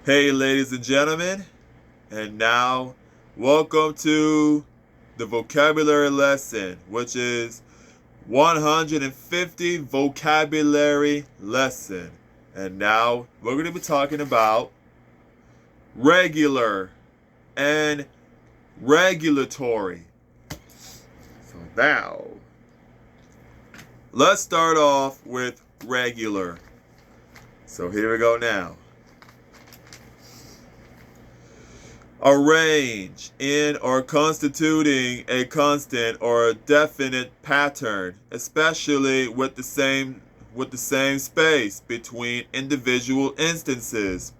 Hey, ladies and gentlemen, and now welcome to the vocabulary lesson, which is 150 vocabulary lesson. And now we're going to be talking about regular and regulatory. So now, let's start off with regular. So here we go now. Arrange in or constituting a constant or a definite pattern, especially with the same space between individual instances.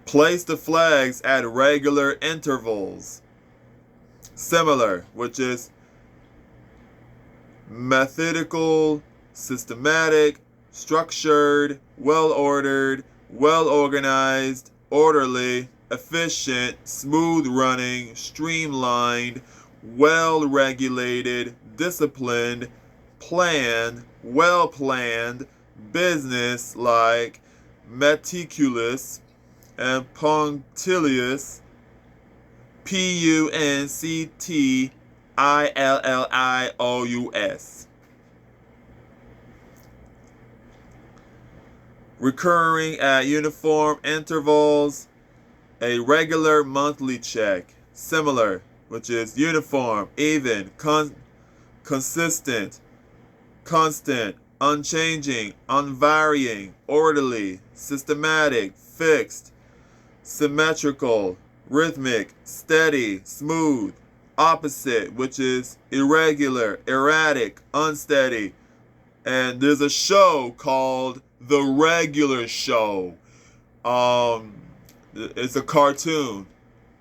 Place the flags at regular intervals. Similar, which is methodical, systematic, structured, well ordered, well organized, orderly, efficient, smooth running, streamlined, well regulated, disciplined, planned, well planned, business like, meticulous, and punctilious, punctilious. Recurring at uniform intervals, a regular monthly check. Similar, which is uniform, even, consistent, constant, unchanging, unvarying, orderly, systematic, fixed, symmetrical, rhythmic, steady, smooth. Opposite, which is irregular, erratic, unsteady. And there's a show called The Regular Show. It's a cartoon,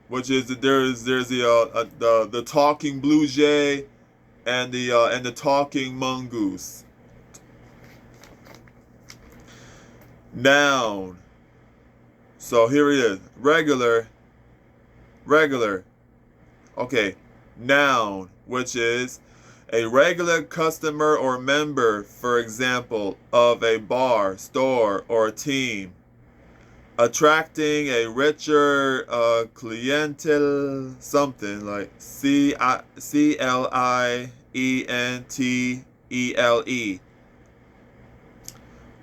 which is there's the talking blue jay and the talking mongoose. Noun. So here it is. Regular. Okay. Noun, which is a regular customer or member, for example, of a bar, store, or team. Attracting a richer clientele, something like clientele.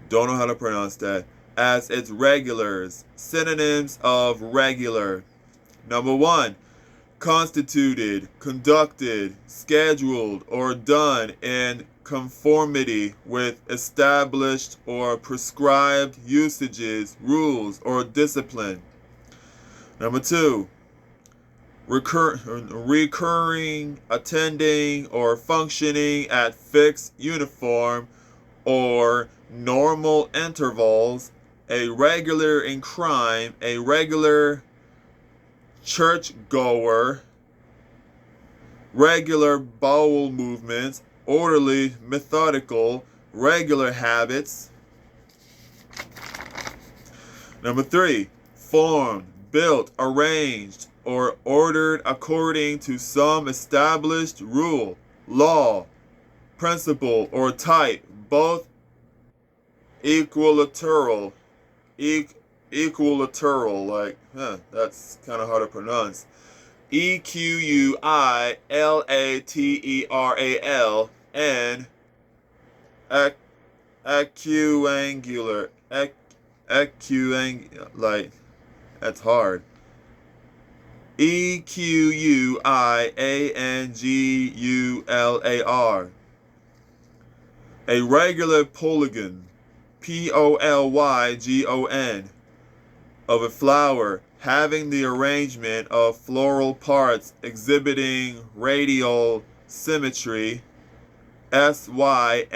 Don't know how to pronounce that. As its regulars. Synonyms of regular. Number one, constituted, conducted, scheduled, or done in conformity with established or prescribed usages, rules, or discipline. Number two, recurring, attending, or functioning at fixed, uniform, or normal intervals, a regular in crime, a regular churchgoer, regular bowel movements, orderly, methodical, regular habits. Number three, formed, built, arranged, or ordered according to some established rule, law, principle, or type, both equilateral, equilateral, that's kind of hard to pronounce. Equilateral and acuangular. Like, that's hard. Equiangular. A regular polygon. Polygon. Of a flower, having the arrangement of floral parts exhibiting radial symmetry. Symmetry,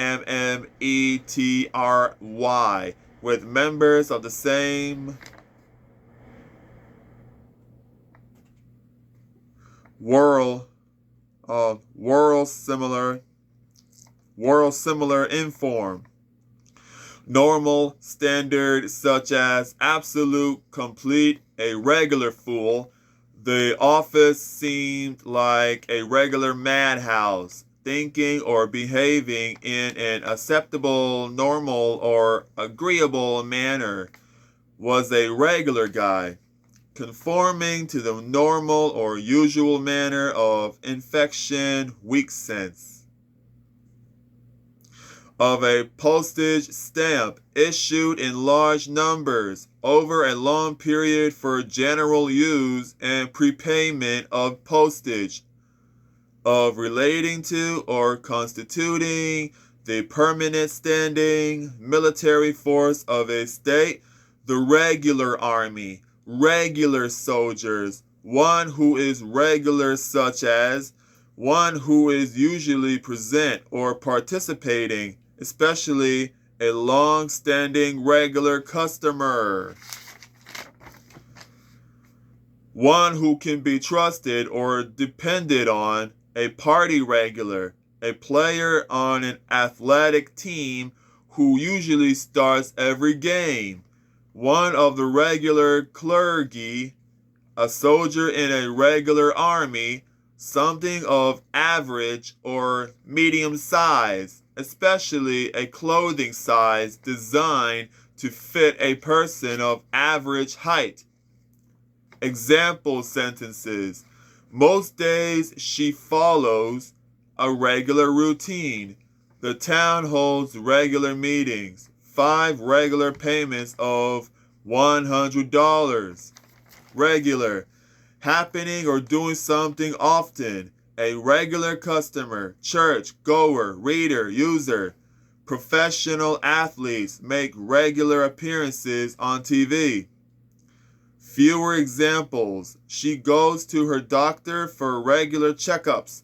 with members of the same whorl similar in form. Normal, standard, such as absolute, complete, a regular fool. The office seemed like a regular madhouse, thinking or behaving in an acceptable, normal, or agreeable manner. was a regular guy, conforming to the normal or usual manner of infection, weak sense of a postage stamp issued in large numbers over a long period for general use and prepayment of postage, of relating to or constituting the permanent standing military force of a state, the regular army, regular soldiers, one who is regular, such as one who is usually present or participating, especially a long-standing regular customer, one who can be trusted or depended on, a party regular, a player on an athletic team who usually starts every game, one of the regular clergy, a soldier in a regular army, something of average or medium size, especially a clothing size designed to fit a person of average height. Example sentences. Most days she follows a regular routine. The town holds regular meetings. 5 regular payments of $100. Regular. Happening or doing something often. A regular customer, church goer, reader, user. Professional athletes make regular appearances on TV. Fewer examples. She goes to her doctor for regular checkups.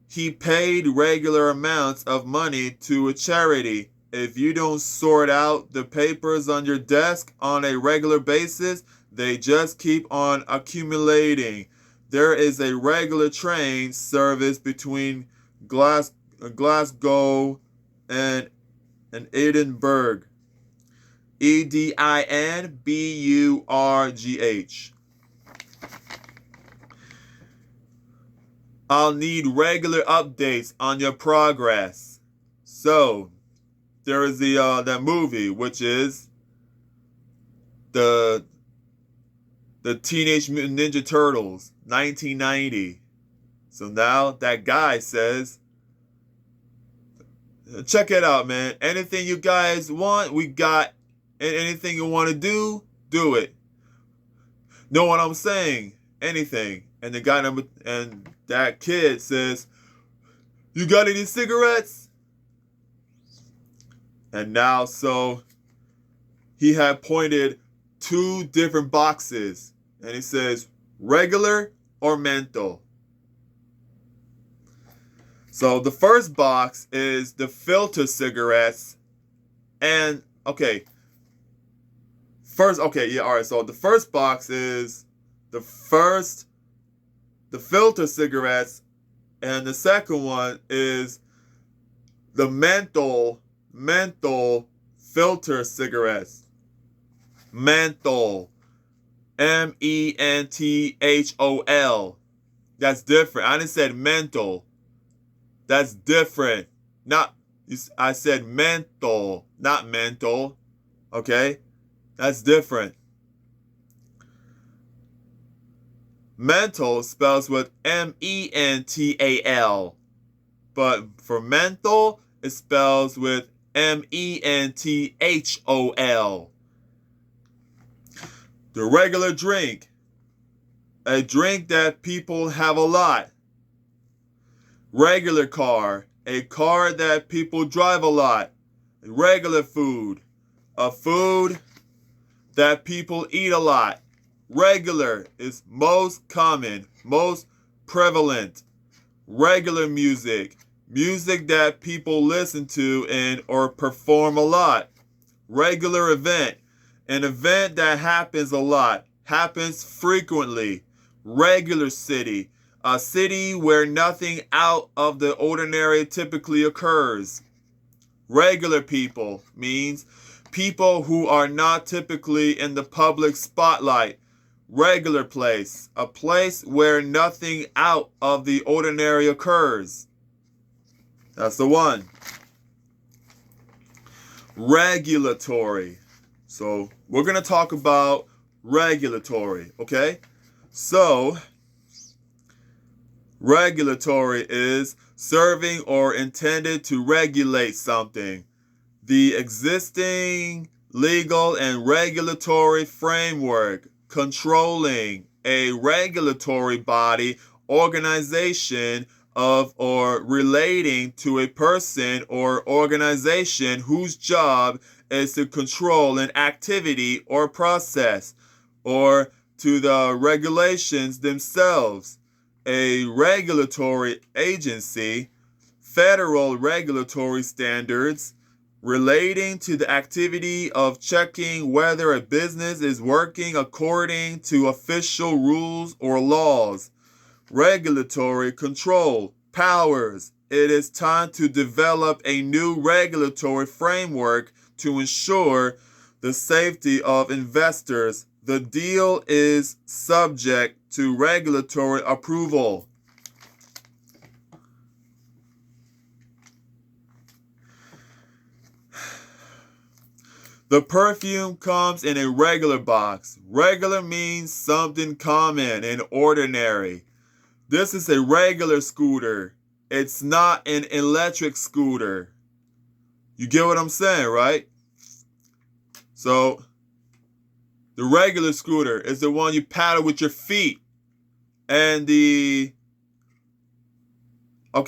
He paid regular amounts of money to a charity. If you don't sort out the papers on your desk on a regular basis, they just keep on accumulating. There is a regular train service between Glasgow and Edinburgh. Edinburgh. I'll need regular updates on your progress. So, there is that movie, which is the Teenage Mutant Ninja Turtles, 1990. So now that guy says, check it out, man. Anything you guys want, we got. And anything you want to do it. Know what I'm saying? Anything. And the guy and that kid says, you got any cigarettes? And now, so he had pointed 2 different boxes. And he says, regular or menthol. So the first box is the filter cigarettes. And, okay. Alright, so the first box is the filter cigarettes, and the second one is the menthol filter cigarettes. Menthol. menthol. That's different. I didn't said menthol. That's different. I said menthol, not menthol. Okay? That's different. Menthol spells with mental. But for menthol, it spells with menthol. The regular drink. A drink that people have a lot. Regular car. A car that people drive a lot. Regular food. A food that people eat a lot. Regular is most common, most prevalent. Regular music. Music that people listen to and or perform a lot. Regular event. An event that happens a lot, happens frequently. Regular city. A city where nothing out of the ordinary typically occurs. Regular people means people who are not typically in the public spotlight. Regular place, a place where nothing out of the ordinary occurs. That's the one. Regulatory. So we're going to talk about regulatory, okay? So regulatory is serving or intended to regulate something. The existing legal and regulatory framework controlling a regulatory body, organization of or relating to a person or organization whose job is to control an activity or process, or to the regulations themselves. A regulatory agency, federal regulatory standards relating to the activity of checking whether a business is working according to official rules or laws. Regulatory control powers. It is time to develop a new regulatory framework to ensure the safety of investors. The deal is subject to regulatory approval. The perfume comes in a regular box. Regular means something common and ordinary. This is a regular scooter. It's not an electric scooter. You get what I'm saying, right? So, the regular scooter is the one you paddle with your feet. And the one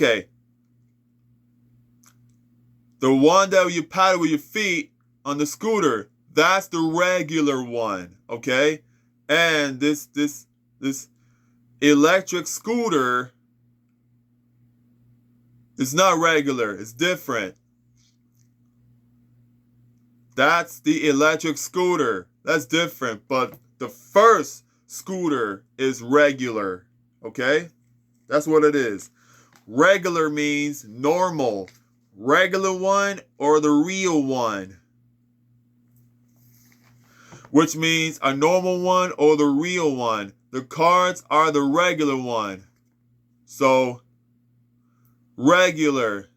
that you paddle with your feet on the scooter, that's the regular one, okay? And this electric scooter is not regular, it's different. That's the electric scooter. That's different, but the first scooter is regular, okay? That's what it is. Regular means normal. Regular one or the real one, which means a normal one or the real one. The cards are the regular one. So, regular.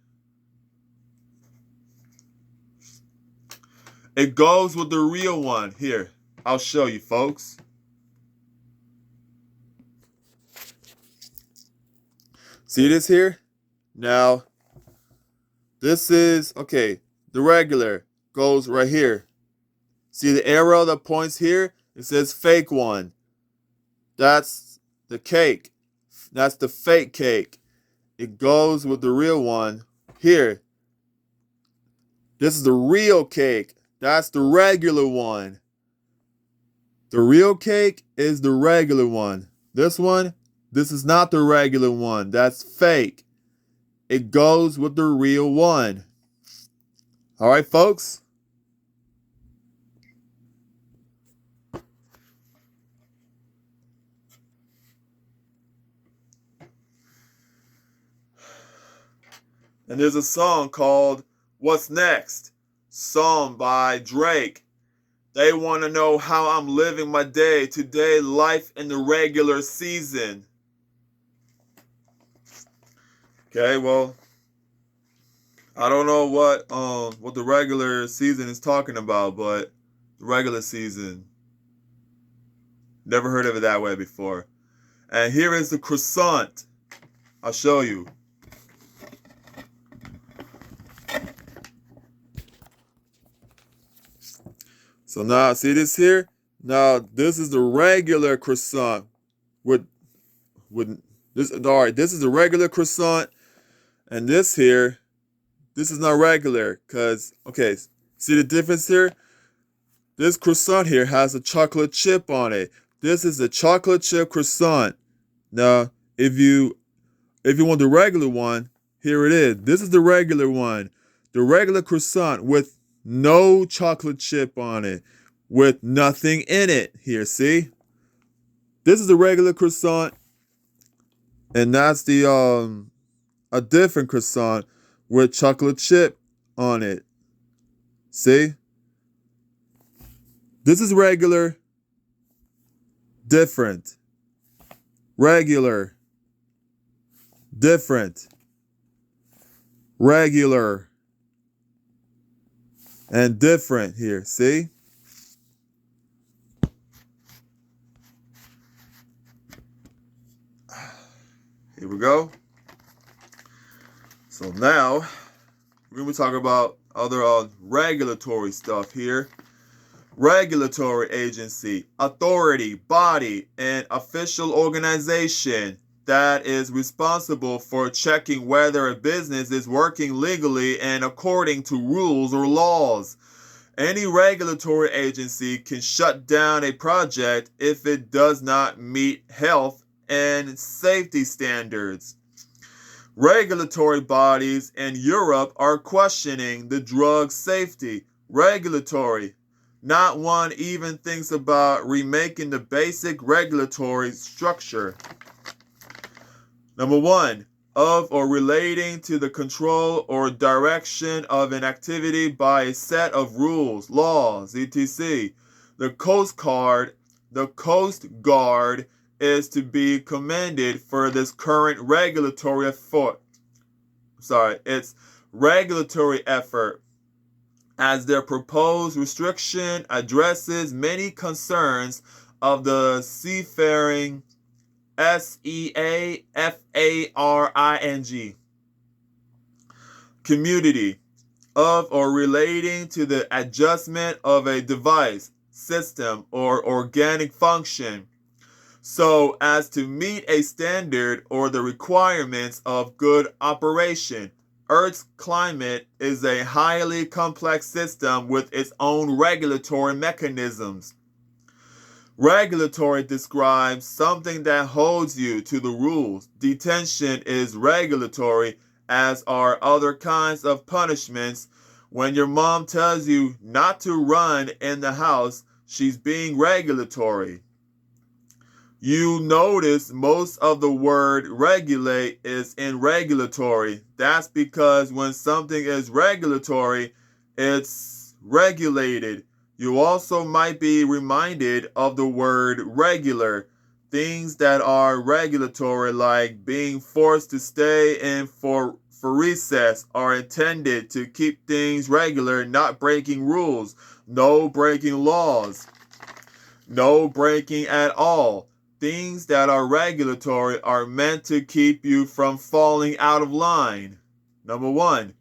It goes with the real one. Here, I'll show you, folks. See this here? Now, this is, the regular goes right here. See the arrow that points here? It says fake one. That's the cake. That's the fake cake. It goes with the real one here. This is the real cake. That's the regular one. The real cake is the regular one. This is not the regular one. That's fake. It goes with the real one. All right, folks? And there's a song called What's Next? Song by Drake. They want to know how I'm living my day today, life in the regular season. Okay, well, I don't know what the regular season is talking about, but the regular season, never heard of it that way before. And here is the croissant. I'll show you. So now, see this here? Now, this is the regular croissant with this. All right, this is the regular croissant, and this here, this is not regular, because, see the difference here? This croissant here has a chocolate chip on it. This is a chocolate chip croissant. Now, if you want the regular one, here it is. This is the regular one. The regular croissant with no chocolate chip on it, with nothing in it. Here, see? This is the regular croissant, and that's the a different croissant with chocolate chip on it. See? This is regular, different. Regular, different. Regular, and different here, see? Here we go. So now we're going to talk about other regulatory stuff here. Regulatory agency, authority, body, and official organization that is responsible for checking whether a business is working legally and according to rules or laws. Any regulatory agency can shut down a project if it does not meet health and safety standards. Regulatory bodies in Europe are questioning the drug safety regulatory. Not one even thinks about remaking the basic regulatory structure. Number 1, of or relating to the control or direction of an activity by a set of rules, laws, etc. The Coast Guard is to be commended for this current regulatory effort. It's regulatory effort, as their proposed restriction addresses many concerns of the seafaring SEAFARING community, of or relating to the adjustment of a device, system, or organic function so as to meet a standard or the requirements of good operation. Earth's climate is a highly complex system with its own regulatory mechanisms. Regulatory describes something that holds you to the rules. Detention is regulatory, as are other kinds of punishments. When your mom tells you not to run in the house, she's being regulatory. You notice most of the word regulate is in regulatory. That's because when something is regulatory, it's regulated. You also might be reminded of the word regular. Things that are regulatory, like being forced to stay in for recess, are intended to keep things regular, not breaking rules. No breaking laws. No breaking at all. Things that are regulatory are meant to keep you from falling out of line. Number 1,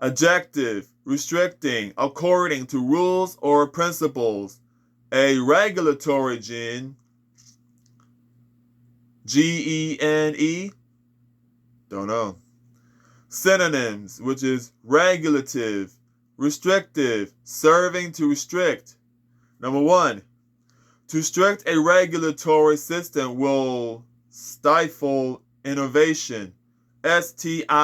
adjective, restricting, according to rules or principles. A regulatory gene, Gene, don't know. Synonyms, which is regulative, restrictive, serving to restrict. Number 1, to restrict a regulatory system will stifle innovation. STIFLE.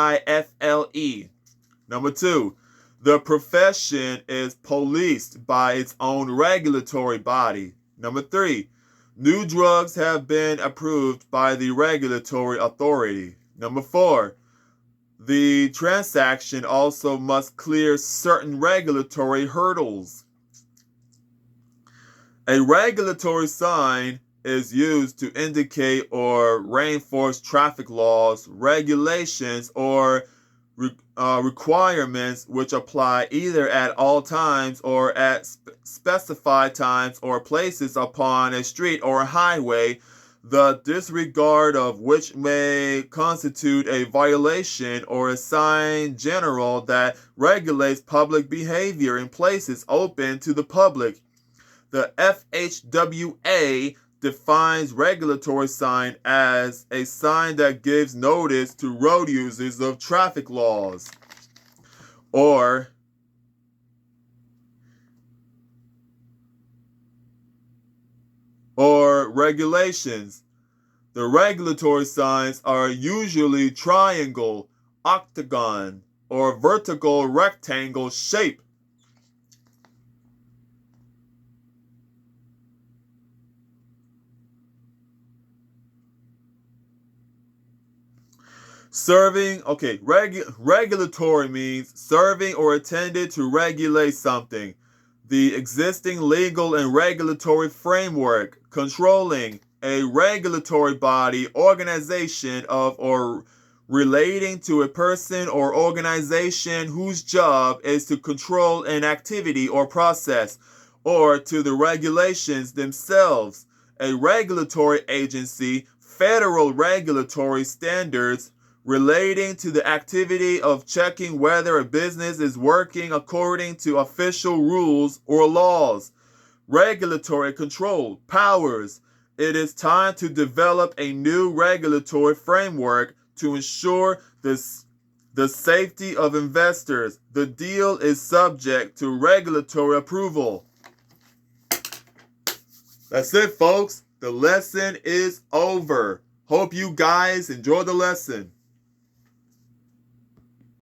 Number 2, the profession is policed by its own regulatory body. Number 3, new drugs have been approved by the regulatory authority. Number 4, the transaction also must clear certain regulatory hurdles. A regulatory sign is used to indicate or reinforce traffic laws, regulations, or requirements which apply either at all times or at specified times or places upon a street or a highway, the disregard of which may constitute a violation, or a sign general that regulates public behavior in places open to the public. The FHWA defines regulatory sign as a sign that gives notice to road users of traffic laws or regulations. The regulatory signs are usually triangle, octagon, or vertical rectangle shape. Regulatory means serving or intended to regulate something. The existing legal and regulatory framework controlling a regulatory body, organization of or relating to a person or organization whose job is to control an activity or process, or to the regulations themselves. A regulatory agency federal regulatory standards relating to the activity of checking whether a business is working according to official rules or laws. Regulatory control powers. It is time to develop a new regulatory framework to ensure the safety of investors. The deal is subject to regulatory approval. That's it, folks. The lesson is over. Hope you guys enjoy the lesson.